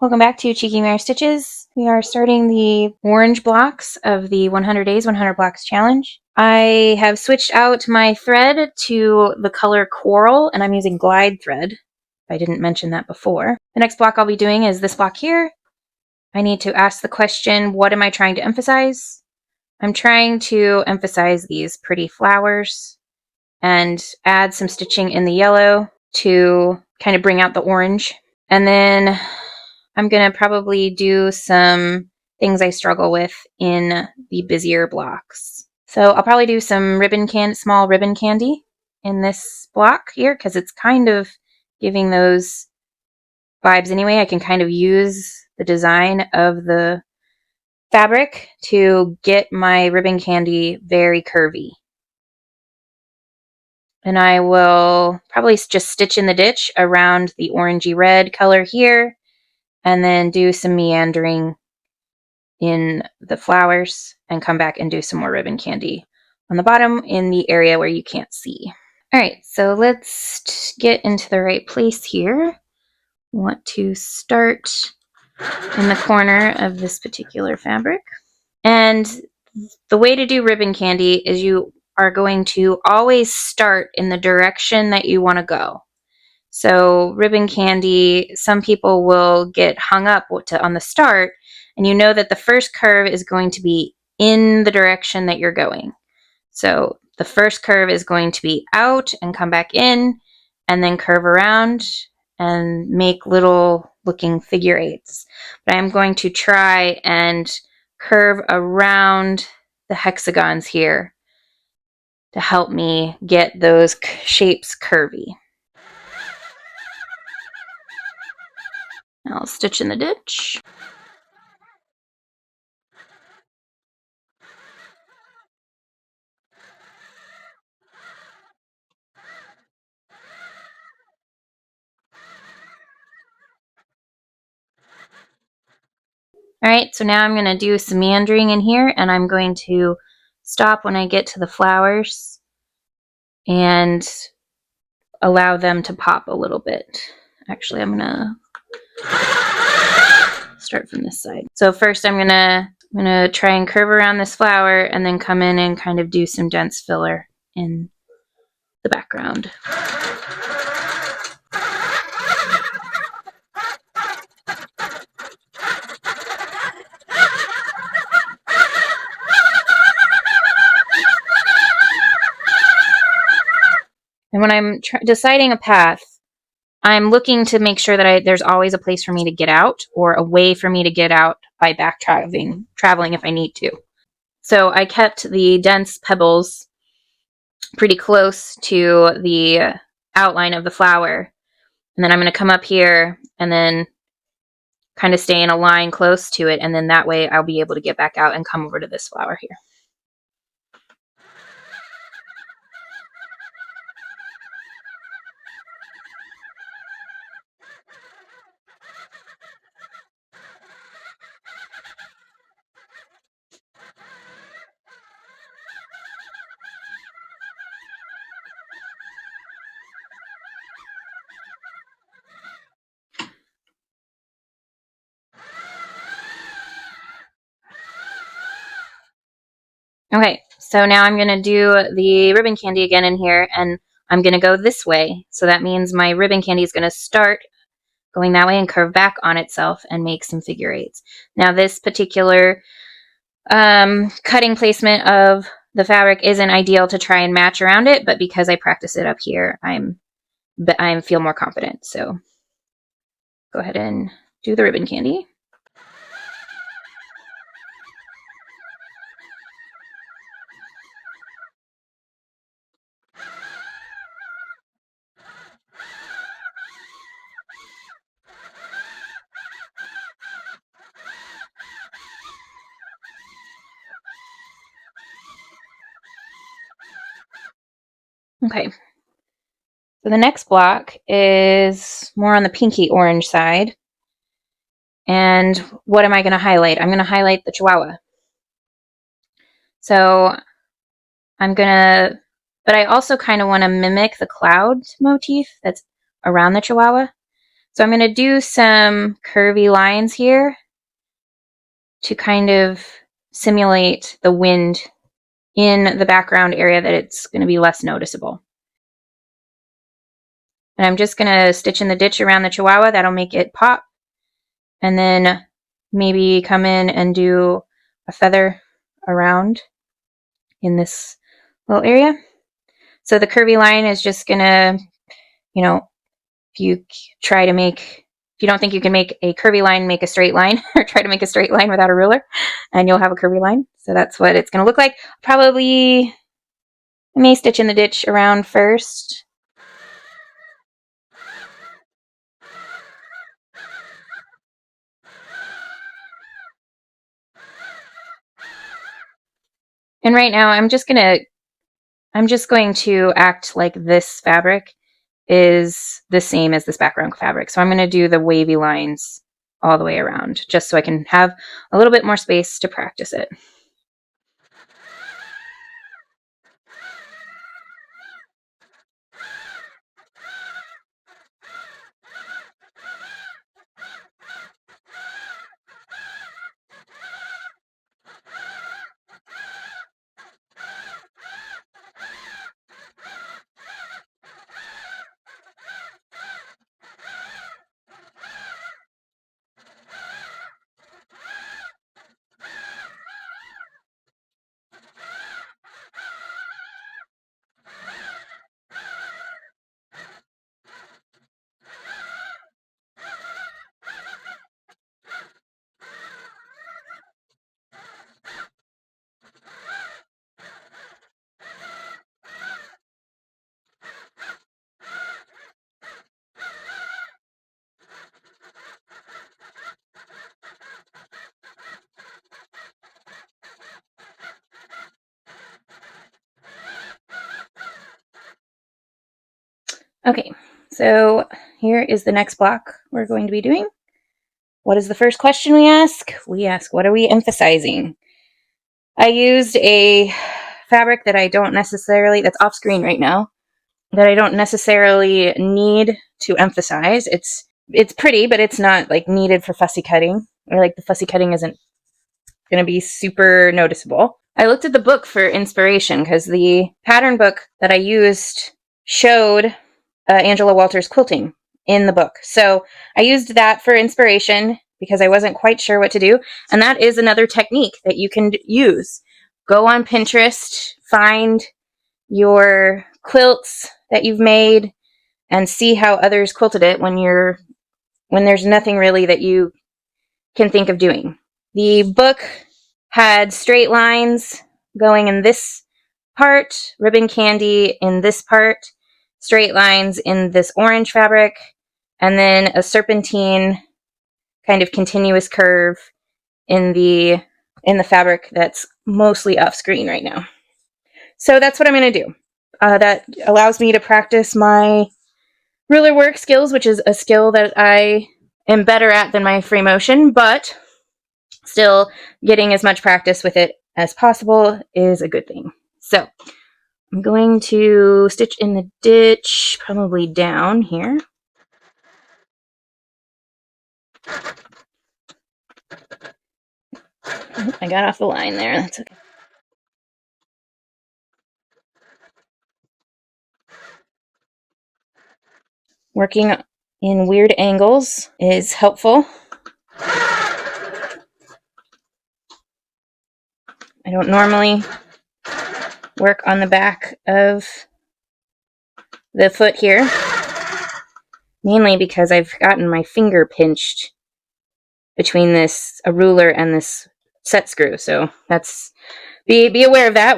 Welcome back to Cheeky Mare Stitches. We are starting the orange blocks of the 100 Days, 100 Blocks Challenge. I have switched out my thread to the color coral, and I'm using glide thread. I didn't mention that before. The next block I'll be doing is this block here. I need to ask the question, what am I trying to emphasize? I'm trying to emphasize these pretty flowers and add some stitching in the yellow to kind of bring out the orange. And then I'm going to probably do some things I struggle with in the busier blocks. So I'll probably do some small ribbon candy in this block here because it's kind of giving those vibes anyway. I can kind of use the design of the fabric to get my ribbon candy very curvy. And I will probably just stitch in the ditch around the orangey red color here, and then do some meandering in the flowers and come back and do some more ribbon candy on the bottom in the area where you can't see. All right, so let's get into the right place here. We want to start in the corner of this particular fabric. And the way to do ribbon candy is you are going to always start in the direction that you want to go. So ribbon candy, some people will get hung up on the start, and you know that the first curve is going to be in the direction that you're going. So the first curve is going to be out and come back in, and then curve around and make little looking figure eights. But I'm going to try and curve around the hexagons here to help me get those shapes curvy. I'll stitch in the ditch. All right, so now I'm going to do some meandering in here, and I'm going to stop when I get to the flowers and allow them to pop a little bit. Actually, I'm going to start from this side. So first I'm going to try and curve around this flower and then come in and kind of do some dense filler in the background. And when I'm deciding a path, I'm looking to make sure that there's always a place for me to get out or a way for me to get out by back traveling if I need to. So I kept the dense pebbles pretty close to the outline of the flower. And then I'm going to come up here and then kind of stay in a line close to it. And then that way I'll be able to get back out and come over to this flower here. Okay, so now I'm going to do the ribbon candy again in here, and I'm going to go this way. So that means my ribbon candy is going to start going that way and curve back on itself and make some figure eights. Now this particular cutting placement of the fabric isn't ideal to try and match around it, but because I practice it up here, I feel more confident. So go ahead and do the ribbon candy. Okay, so the next block is more on the pinky orange side. And what am I going to highlight? I'm going to highlight the Chihuahua. So but I also kind of want to mimic the cloud motif that's around the Chihuahua. So I'm going to do some curvy lines here to kind of simulate the wind in the background area that it's going to be less noticeable. And I'm just going to stitch in the ditch around the Chihuahua. That'll make it pop. And then maybe come in and do a feather around in this little area. So the curvy line is just going to, you know, if you try to make, if you don't think you can make a curvy line, make a straight line, or try to make a straight line without a ruler, and you'll have a curvy line. So that's what it's going to look like. Probably, I may stitch in the ditch around first. And right now I'm just going to act like this fabric is the same as this background fabric. So I'm going to do the wavy lines all the way around, just so I can have a little bit more space to practice it. Okay, so here is the next block we're going to be doing. What is the first question we ask? We ask, what are we emphasizing? I used a fabric that I don't necessarily, that's off screen right now, that I don't necessarily need to emphasize. It's pretty, but it's not like needed for fussy cutting, or like the fussy cutting isn't going to be super noticeable. I looked at the book for inspiration because the pattern book that I used showed Angela Walters quilting in the book. So I used that for inspiration because I wasn't quite sure what to do. And that is another technique that you can use. Go on Pinterest, find your quilts that you've made, and see how others quilted it when there's nothing really that you can think of doing. The book had straight lines going in this part, ribbon candy in this part, straight lines in this orange fabric, and then a serpentine kind of continuous curve in the fabric that's mostly off screen right now. So that's what I'm going to do. That allows me to practice my ruler work skills, which is a skill that I am better at than my free motion, but still getting as much practice with it as possible is a good thing. So I'm going to stitch in the ditch, probably down here. I got off the line there, that's okay. Working in weird angles is helpful. I don't normally work on the back of the foot here, mainly because I've gotten my finger pinched between a ruler and this set screw. So that's, be aware of that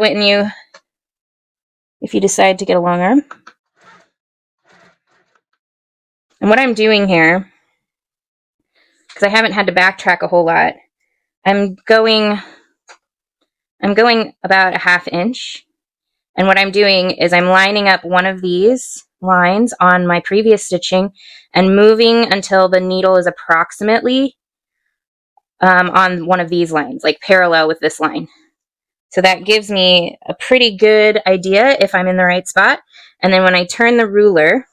if you decide to get a long arm. And what I'm doing here, because I haven't had to backtrack a whole lot, I'm going about a 1/2 inch. And what I'm doing is I'm lining up one of these lines on my previous stitching and moving until the needle is approximately on one of these lines, like parallel with this line. So that gives me a pretty good idea if I'm in the right spot. And then when I turn the ruler,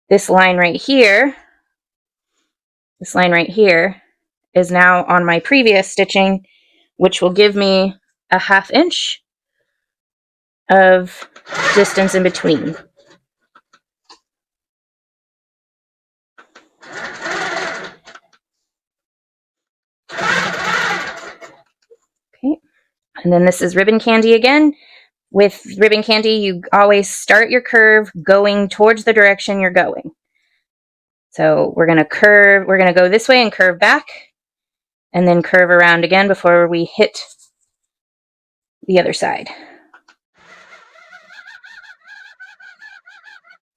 this line right here this line right here is now on my previous stitching, which will give me a 1/2 inch of distance in between. Okay, and then this is ribbon candy again. With ribbon candy, you always start your curve going towards the direction you're going. So we're going to curve, we're going to go this way and curve back, and then curve around again before we hit the other side.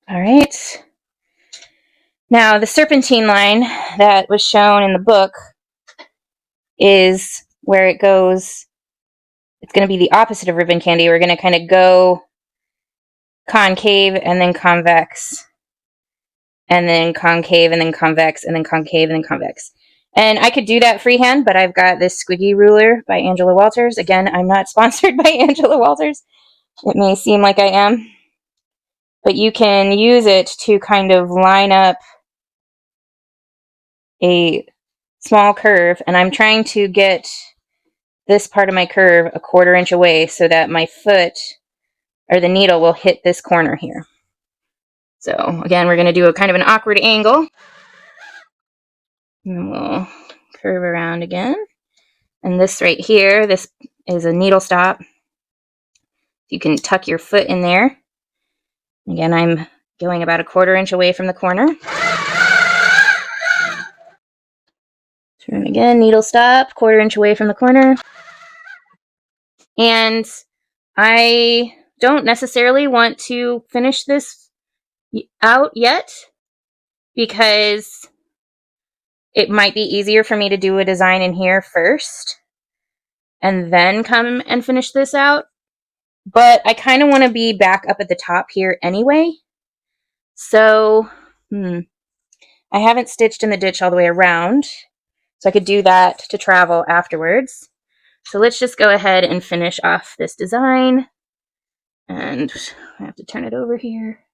All right. Now the serpentine line that was shown in the book is where it goes. It's going to be the opposite of ribbon candy. We're going to kind of go concave and then convex, and then concave and then convex, and then concave and then convex. And I could do that freehand, but I've got this squiggy ruler by Angela Walters. Again, I'm not sponsored by Angela Walters. It may seem like I am, but you can use it to kind of line up a small curve. And I'm trying to get this part of my curve a 1/4 inch away so that my foot or the needle will hit this corner here. So again, we're going to do a kind of an awkward angle. And we'll curve around again. And this right here, this is a needle stop. You can tuck your foot in there. Again, I'm going about a 1/4 inch away from the corner. Turn again, needle stop, 1/4 inch away from the corner. And I don't necessarily want to finish this out yet because it might be easier for me to do a design in here first and then come and finish this out. But I kind of want to be back up at the top here anyway. So, I haven't stitched in the ditch all the way around, so I could do that to travel afterwards. So let's just go ahead and finish off this design. And I have to turn it over here.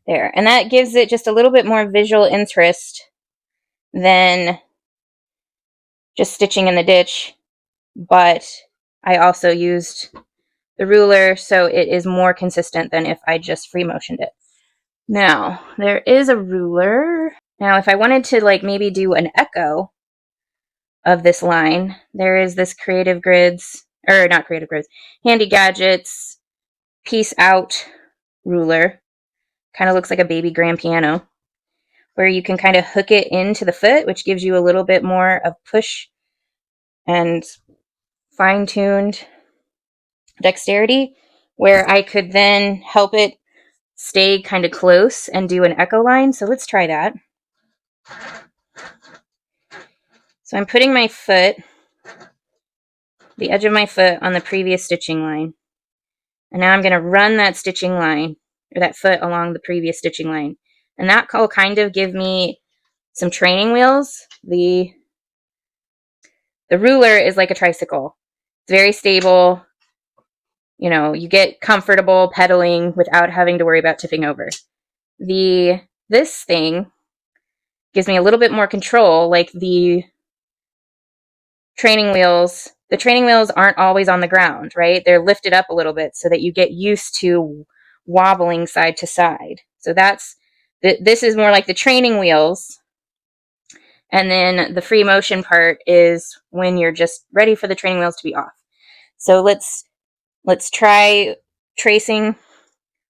There, and that gives it just a little bit more visual interest than just stitching in the ditch, but I also used the ruler, so it is more consistent than if I just free motioned it. Now, there is a ruler. Now, if I wanted to like maybe do an echo of this line, there is this Creative Grids, or not Creative Grids, Handy Gadgets Piece Out ruler. Kind of looks like a baby grand piano, where you can kind of hook it into the foot, which gives you a little bit more of push and fine-tuned dexterity, where I could then help it stay kind of close and do an echo line. So let's try that. So I'm putting my foot, the edge of my foot on the previous stitching line. And now I'm going to run that stitching line, or that foot along the previous stitching line. And that will kind of give me some training wheels. The ruler is like a tricycle. It's very stable. You know, you get comfortable pedaling without having to worry about tipping over. This thing gives me a little bit more control, like the training wheels. The training wheels aren't always on the ground, right? They're lifted up a little bit so that you get used to wobbling side to side. So this is more like the training wheels. And then the free motion part is when you're just ready for the training wheels to be off. So let's try tracing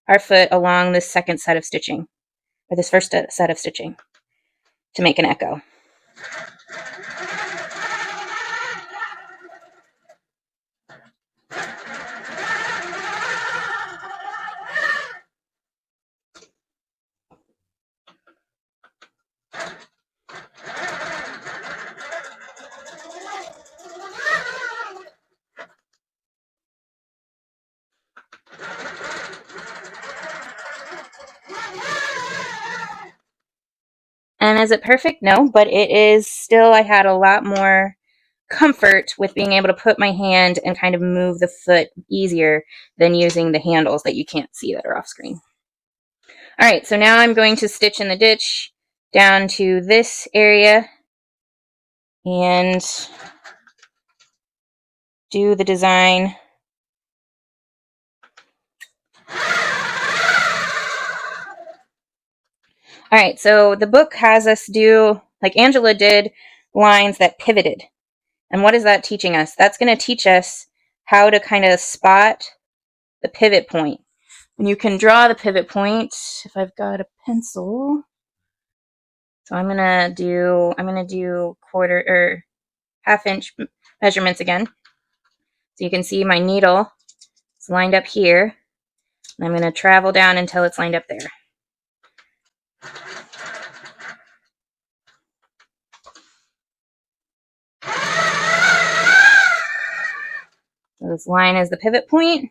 our foot along this second set of stitching, or this first set of stitching, to make an echo. And is it perfect? No, but it is still, I had a lot more comfort with being able to put my hand and kind of move the foot easier than using the handles that you can't see that are off screen. Alright, so now I'm going to stitch in the ditch down to this area and do the design. Alright, so the book has us do, like Angela did, lines that pivoted. And what is that teaching us? That's going to teach us how to kind of spot the pivot point. And you can draw the pivot point if I've got a pencil. So I'm gonna do quarter or half-inch measurements again. So you can see my needle is lined up here. And I'm gonna travel down until it's lined up there. So this line is the pivot point.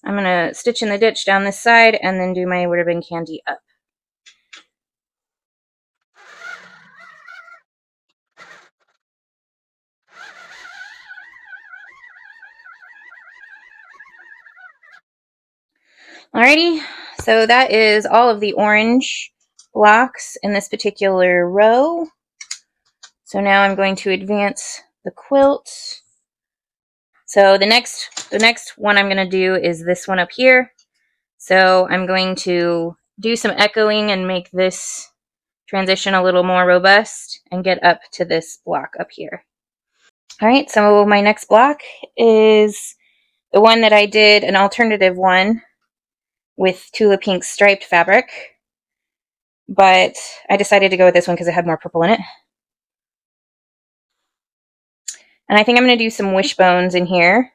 I'm gonna stitch in the ditch down this side and then do my ribbon candy up. Alrighty, so that is all of the orange blocks in this particular row. So now I'm going to advance the quilt. So the next one I'm going to do is this one up here. So I'm going to do some echoing and make this transition a little more robust and get up to this block up here. Alright, so my next block is the one that I did, an alternative one with Tula Pink striped fabric, but I decided to go with this one because it had more purple in it. And I think I'm going to do some wishbones in here,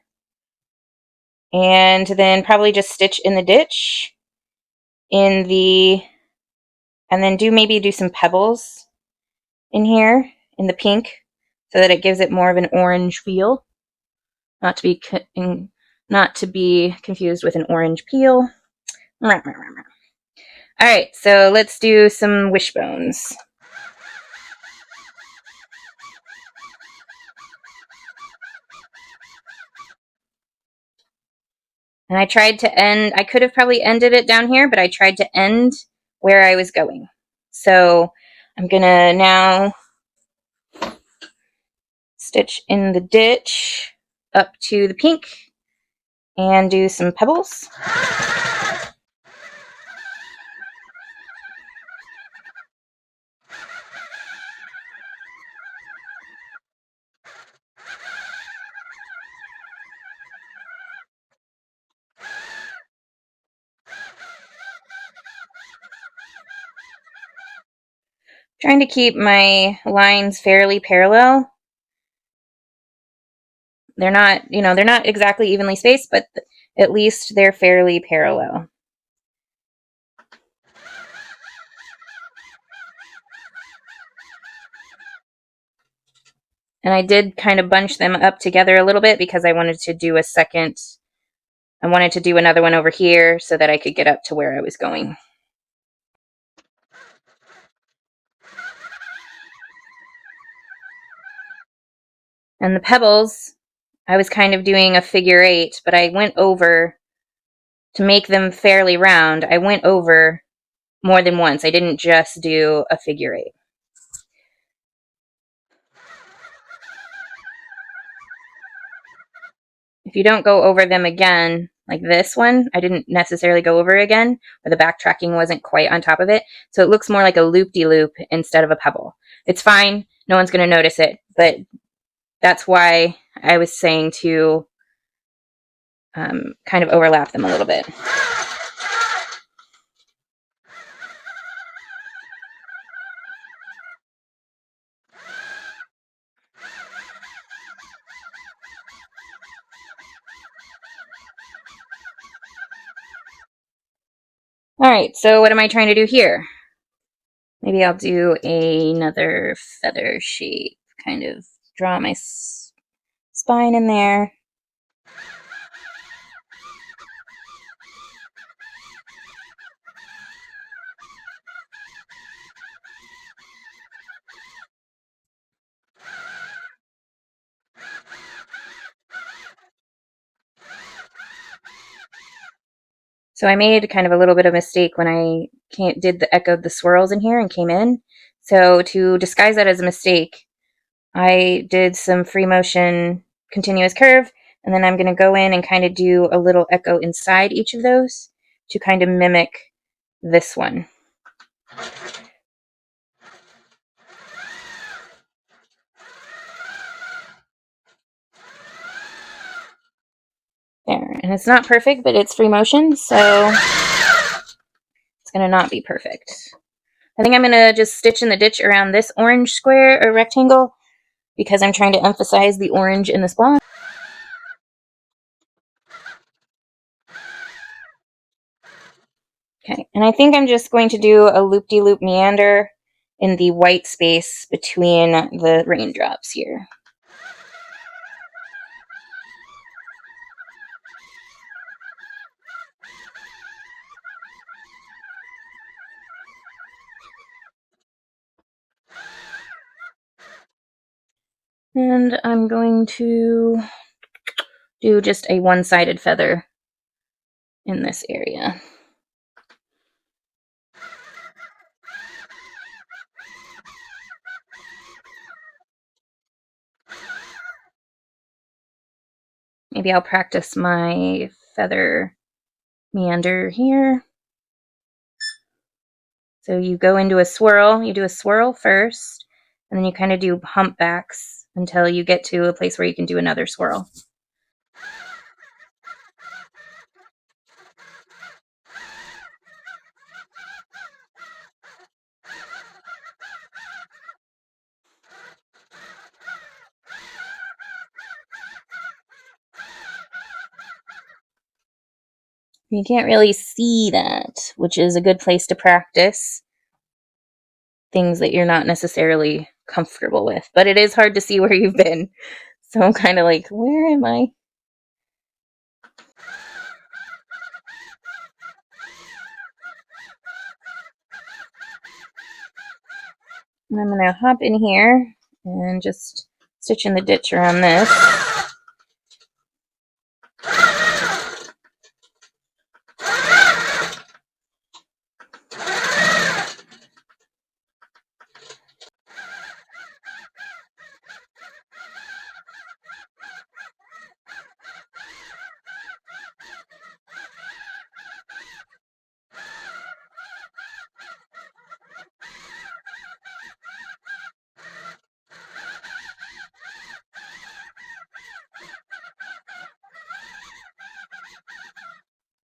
and then probably just stitch in the ditch and then maybe do some pebbles in here in the pink so that it gives it more of an orange feel, not to be confused with an orange peel. Alright, so let's do some wishbones. And I could have probably ended it down here, but I tried to end where I was going. So I'm gonna now stitch in the ditch up to the pink and do some pebbles. Trying to keep my lines fairly parallel. They're not exactly evenly spaced, but at least they're fairly parallel. And I did kind of bunch them up together a little bit because I wanted to do another one over here so that I could get up to where I was going. And the pebbles, I was kind of doing a figure 8, but I went over to make them fairly round. I went over more than once. I didn't just do a figure 8. If you don't go over them again, like this one, I didn't necessarily go over again, but the backtracking wasn't quite on top of it. So it looks more like a loop-de-loop instead of a pebble. It's fine. No one's going to notice it, but that's why I was saying to kind of overlap them a little bit. Alright, so what am I trying to do here? Maybe I'll do another feather shape, kind of draw my spine in there. So I made kind of a little bit of a mistake when I echoed the swirls in here and came in. So to disguise that as a mistake, I did some free motion continuous curve, and then I'm going to go in and kind of do a little echo inside each of those to kind of mimic this one. There, and it's not perfect, but it's free motion, so it's going to not be perfect. I think I'm going to just stitch in the ditch around this orange square or rectangle because I'm trying to emphasize the orange in this block. Okay, and I think I'm just going to do a loop-de-loop meander in the white space between the raindrops here. And I'm going to do just a one-sided feather in this area. Maybe I'll practice my feather meander here. So you go into a swirl, you do a swirl first, and then you kind of do humpbacks until you get to a place where you can do another swirl. You can't really see that, which is a good place to practice things that you're not necessarily comfortable with. But it is hard to see where you've been. So I'm kind of like, where am I? And I'm going to hop in here and just stitch in the ditch around this.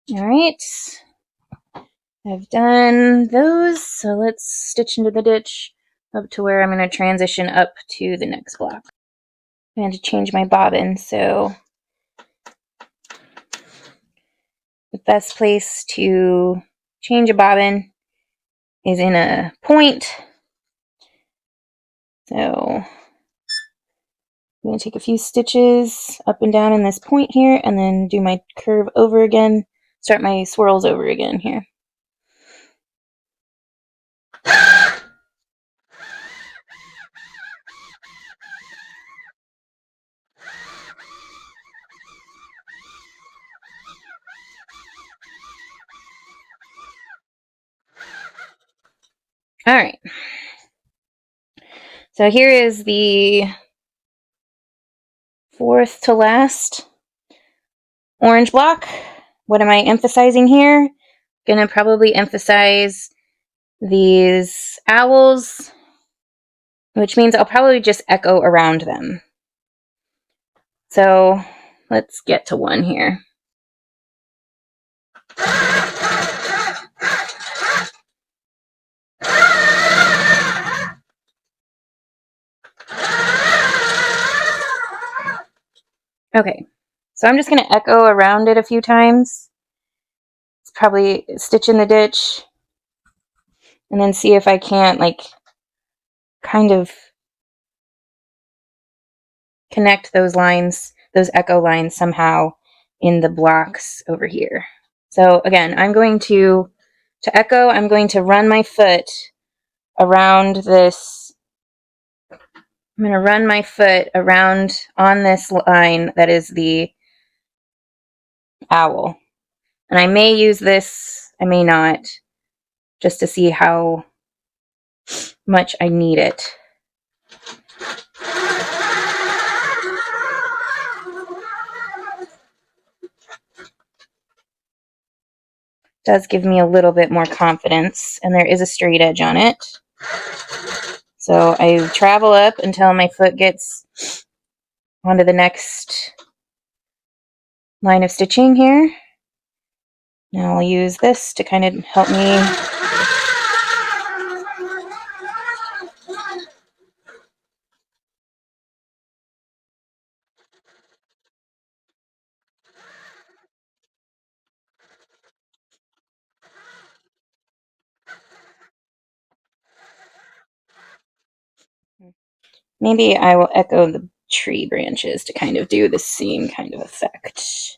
All right, I've done those, so let's stitch into the ditch up to where I'm going to transition up to the next block. I'm going to change my bobbin, so the best place to change a bobbin is in a point. So I'm going to take a few stitches up and down in this point here, and then do my curve over again, start my swirls over again here. All right. So here is the fourth to last orange block. What am I emphasizing here? Gonna probably emphasize these owls, which means I'll probably just echo around them. So let's get to one here. Okay, so I'm just going to echo around it a few times. It's probably stitch in the ditch and then see if I can't like kind of connect those lines, those echo lines somehow in the blocks over here. So again, I'm going to echo, I'm going to run my foot around this. I'm going to run my foot around on this line that is the owl. And I may use this, I may not, just to see how much I need it. Does give me a little bit more confidence, and there is a straight edge on it. So I travel up until my foot gets onto the next line of stitching here. Now I'll use this to kind of help me maybe I will echo the tree branches to kind of do the same kind of effect.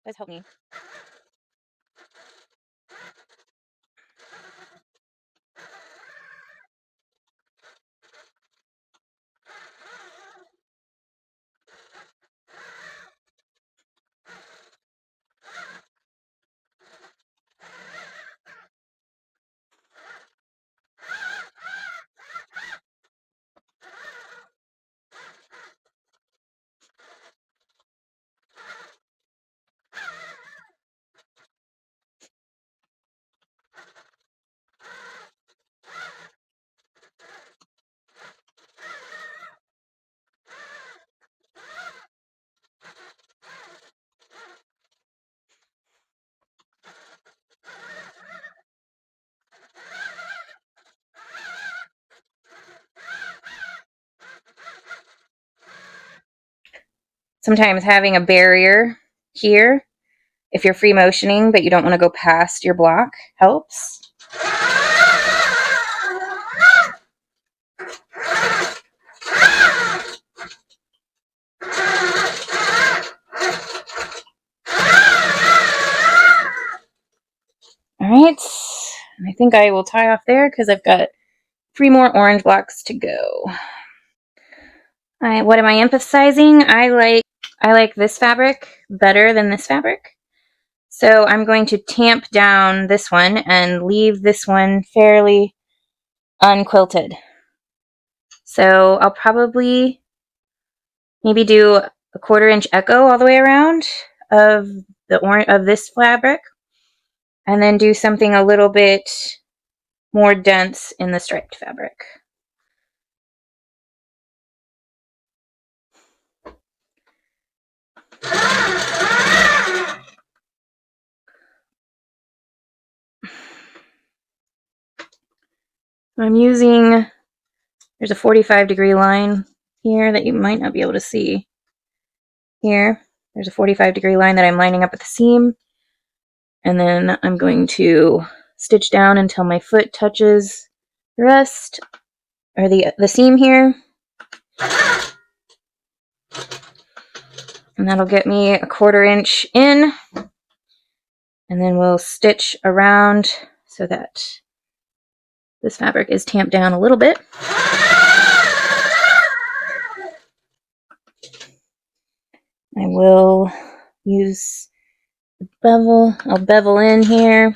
Does help me. Sometimes having a barrier here, if you're free motioning but you don't want to go past your block, helps. All right, I think I will tie off there because I've got 3 more orange blocks to go. What am I emphasizing? I like this fabric better than this fabric. So I'm going to tamp down this one and leave this one fairly unquilted. So I'll probably maybe do a 1/4 inch echo all the way around of this fabric, and then do something a little bit more dense in the striped fabric. I'm using, there's a 45-degree line here that you might not be able to see. Here, there's a 45-degree line that I'm lining up at the seam, and then I'm going to stitch down until my foot touches the rest, or the seam here. And that'll get me a 1/4 inch in, and then we'll stitch around so that this fabric is tamped down a little bit. I will use the bevel. I'll bevel in here.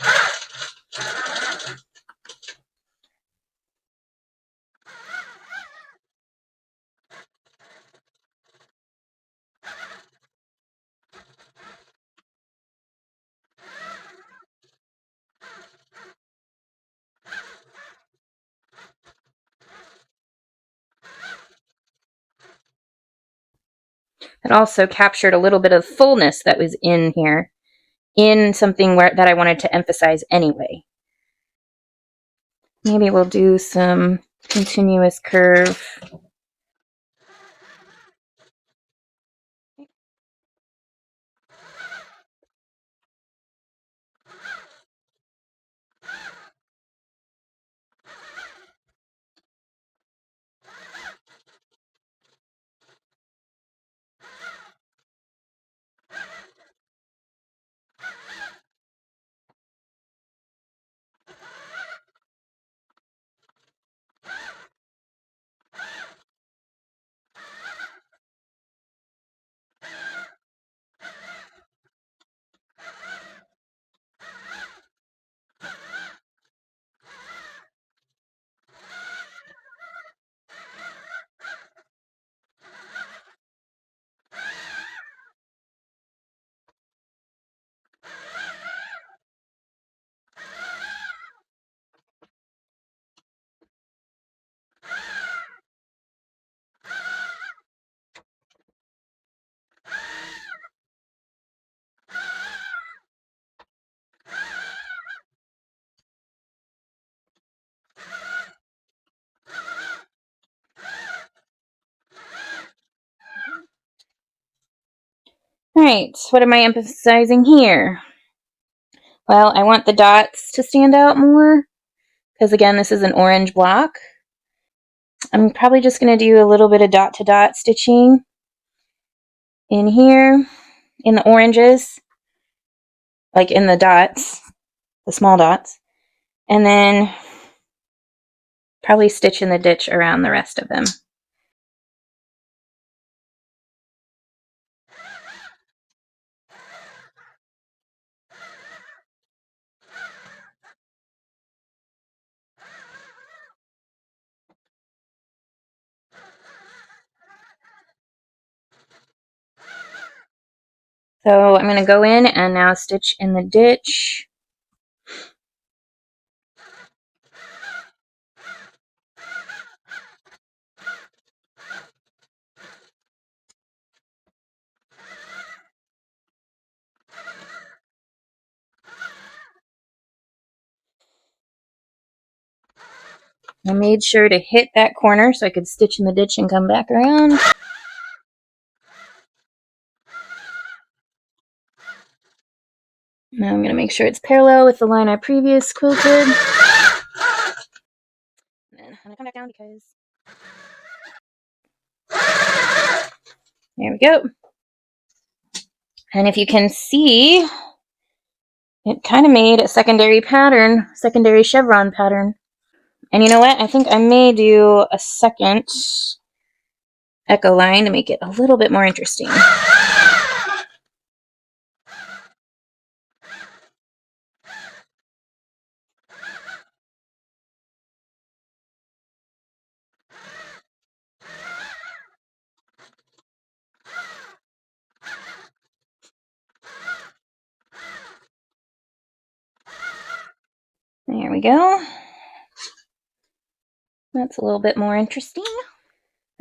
It also captured a little bit of fullness that was in here, in something that I wanted to emphasize anyway. Maybe we'll do some continuous curve. Alright, what am I emphasizing here? Well, I want the dots to stand out more, because again, this is an orange block. I'm probably just going to do a little bit of dot-to-dot stitching in here, in the oranges, like in the dots, the small dots, and then probably stitch in the ditch around the rest of them. So I'm going to go in and now stitch in the ditch. I made sure to hit that corner so I could stitch in the ditch and come back around. Now I'm going to make sure it's parallel with the line I previous quilted. And then I'm going to come back down because... There we go. And if you can see, it kind of made a secondary pattern, secondary chevron pattern. And you know what? I think I may do a second echo line to make it a little bit more interesting. There we go. That's a little bit more interesting.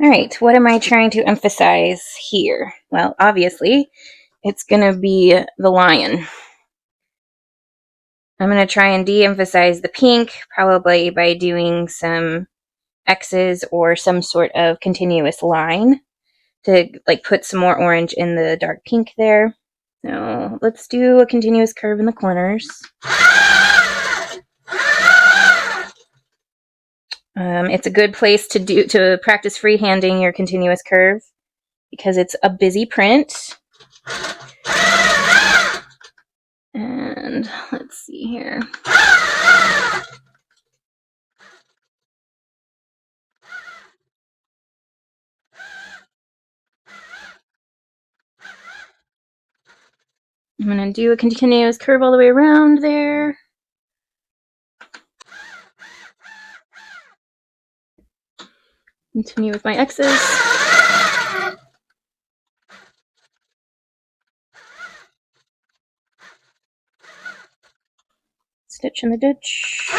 All right, what am I trying to emphasize here? Well, obviously, it's going to be the lion. I'm going to try and de-emphasize the pink, probably by doing some X's or some sort of continuous line to like put some more orange in the dark pink there. So let's do a continuous curve in the corners. It's a good place to practice freehanding your continuous curve because it's a busy print. And let's see here. I'm going to do a continuous curve all the way around there. Continue with my X's. Stitch in the ditch.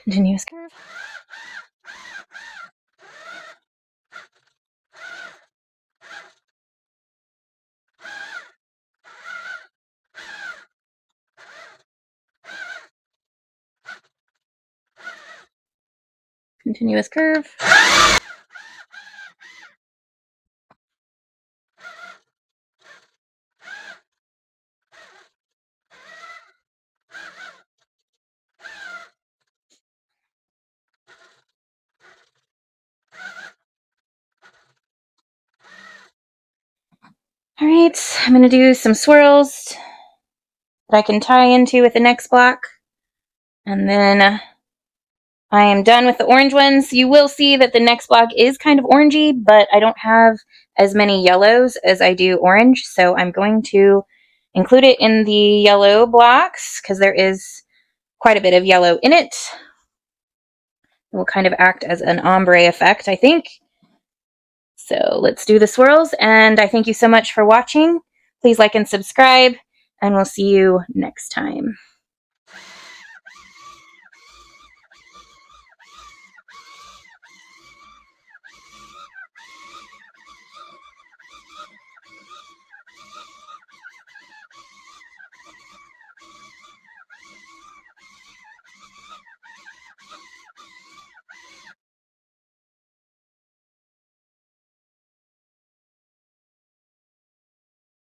Continuous curve. Continuous curve. All right, I'm going to do some swirls that I can tie into with the next block. And then I am done with the orange ones. You will see that the next block is kind of orangey, but I don't have as many yellows as I do orange. So I'm going to include it in the yellow blocks because there is quite a bit of yellow in it. It will kind of act as an ombre effect, I think. So let's do the swirls, and I thank you so much for watching. Please like and subscribe, and we'll see you next time.